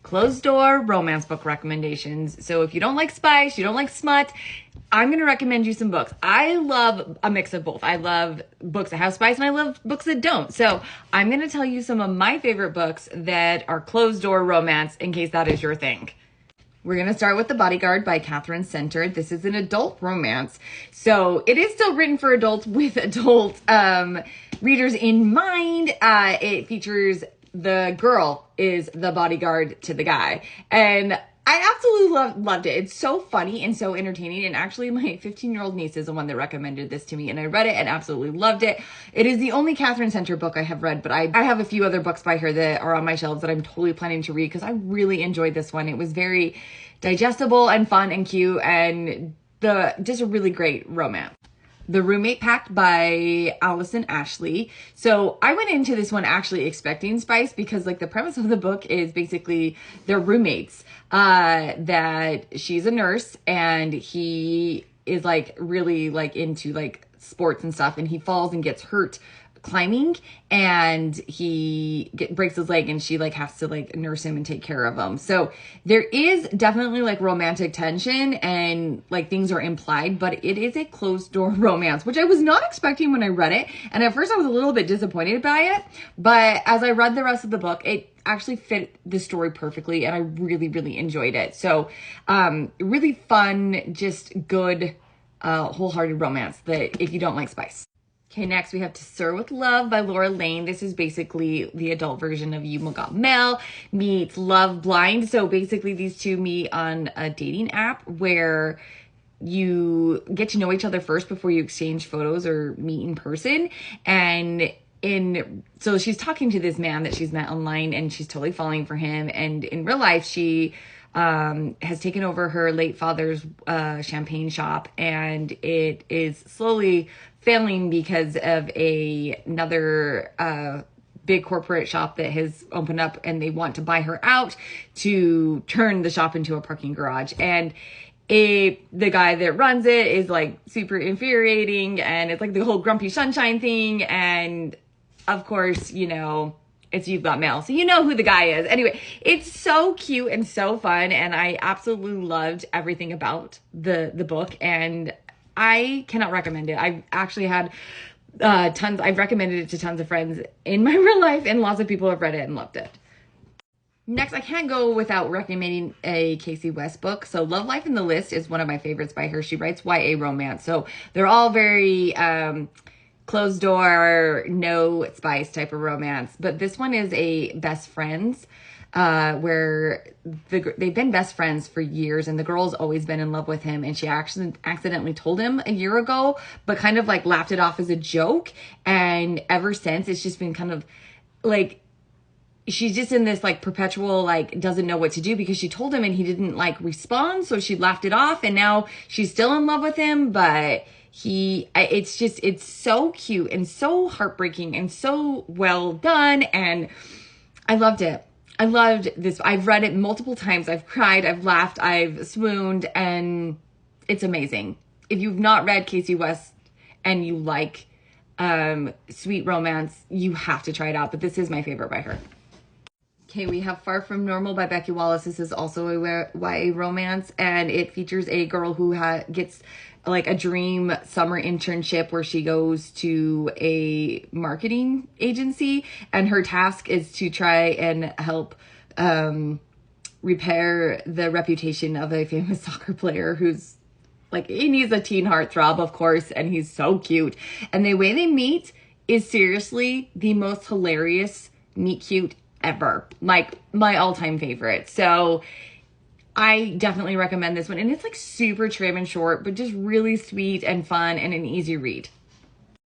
closed door romance book recommendations. So if you don't like spice, you don't like smut, I'm going to recommend you some books. I love a mix of both. I love books that have spice and I love books that don't. So I'm going to tell you some of my favorite books that are closed door romance in case that is your thing. We're going to start with The Bodyguard by Katherine Center. This is an adult romance. So it is still written for adults with adult readers in mind. It features the girl is the bodyguard to the guy. And I absolutely loved it. It's so funny and so entertaining. And actually, my 15-year-old niece is the one that recommended this to me. And I read it and absolutely loved it. It is the only Katherine Center book I have read. But I have a few other books by her that are on my shelves that I'm totally planning to read because I really enjoyed this one. It was very digestible and fun and cute and just a really great romance. The Roommate Pact by Allison Ashley. So I went into this one actually expecting spice because like the premise of the book is basically they're roommates, that she's a nurse and he is like really like into like sports and stuff and he falls and gets hurt climbing and he breaks his leg and she like has to like nurse him and take care of him. So there is definitely like romantic tension and like things are implied, but it is a closed door romance, which I was not expecting when I read it. And at first I was a little bit disappointed by it, but as I read the rest of the book, it actually fit the story perfectly and I really, really enjoyed it. So really fun, just good, wholehearted romance that if you don't like spice. Okay, next we have To Sir with Love by Laura Lane. This is basically the adult version of You Got Mail meets Love Blind. So basically these two meet on a dating app where you get to know each other first before you exchange photos or meet in person. And so she's talking to this man that she's met online and she's totally falling for him. And in real life, she has taken over her late father's champagne shop and it is slowly failing because of another big corporate shop that has opened up and they want to buy her out to turn the shop into a parking garage. And the guy that runs it is like super infuriating and it's like the whole grumpy sunshine thing. And of course, you know, it's You've Got Mail. So you know who the guy is. Anyway, it's so cute and so fun. And I absolutely loved everything about the book. And I cannot recommend it. I've actually had I've recommended it to tons of friends in my real life and lots of people have read it and loved it. Next, I can't go without recommending a Kasie West book. So Love, Life, and the List is one of my favorites by her. She writes YA romance. So they're all very closed door, no spice type of romance. But this one is a best friends where they've been best friends for years and the girl's always been in love with him and she actually accidentally told him a year ago, but kind of like laughed it off as a joke. And ever since it's just been kind of like, she's just in this like perpetual, like doesn't know what to do because she told him and he didn't like respond. So she laughed it off and now she's still in love with him, but it's so cute and so heartbreaking and so well done. And I loved it. I loved this. I've read it multiple times. I've cried, I've laughed, I've swooned, and it's amazing. If you've not read Kasie West and you like sweet romance, you have to try it out. But this is my favorite by her. Okay, we have Far From Normal by Becky Wallace. This is also a YA romance, and it features a girl who gets like a dream summer internship where she goes to a marketing agency and her task is to try and help repair the reputation of a famous soccer player who's like, he's a teen heartthrob, of course, and he's so cute. And the way they meet is seriously the most hilarious meet cute ever. Like my all-time favorite. So I definitely recommend this one. And it's like super trim and short, but just really sweet and fun and an easy read.